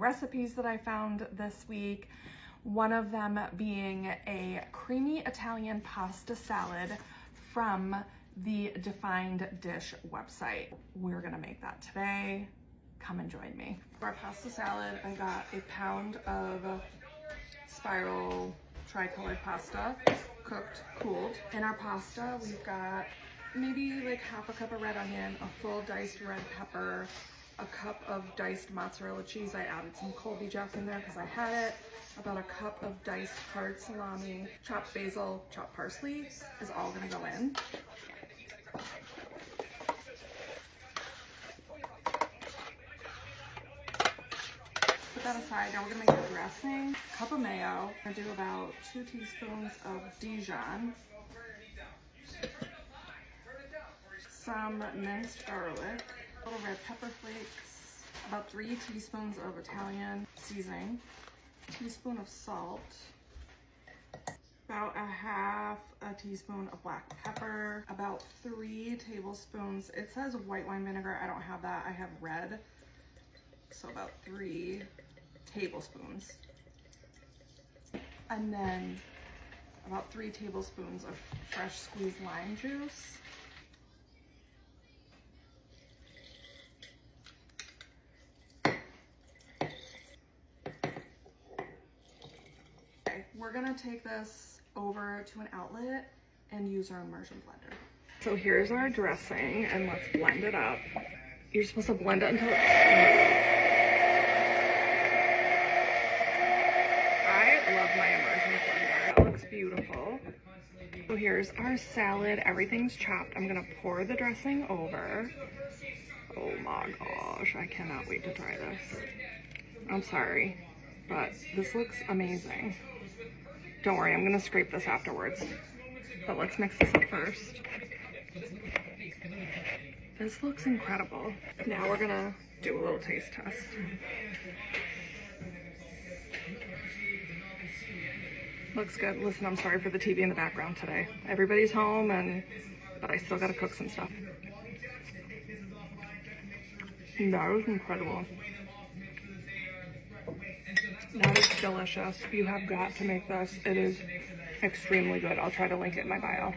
recipes that I found this week. One of them being a creamy Italian pasta salad from the Defined Dish website. We're gonna make that today. Come and join me. For our pasta salad, I got a pound of spiral tricolored pasta, cooked, cooled. In our pasta, we've got maybe like half a cup of red onion, a full diced red pepper, a cup of diced mozzarella cheese. I added some Colby Jack in there because I had it. About a cup of diced hard salami, chopped basil, chopped parsley is all gonna go in. Put that aside. Now we're gonna make the dressing. A cup of mayo. I do about 2 teaspoons of Dijon. Some minced garlic, little red pepper flakes, about 3 teaspoons of Italian seasoning, a teaspoon of salt, about a half a teaspoon of black pepper, about 3 tablespoons. It says white wine vinegar. I don't have that. I have red. So about 3 tablespoons. And then about 3 tablespoons of fresh squeezed lime juice. We're gonna take this over to an outlet and use our immersion blender. So here's our dressing, and let's blend it up. You're supposed to blend it until I love my immersion blender. That looks beautiful. So here's our salad. Everything's chopped. I'm gonna pour the dressing over. Oh my gosh, I cannot wait to try this. I'm sorry, but this looks amazing. Don't worry, I'm gonna scrape this afterwards. But let's mix this up first. This looks incredible. Now we're gonna do a little taste test. Looks good. Listen, I'm sorry for the TV in the background today. Everybody's home, but I still gotta cook some stuff. That was incredible. That is delicious. You have got to make this. It is extremely good. I'll try to link it in my bio.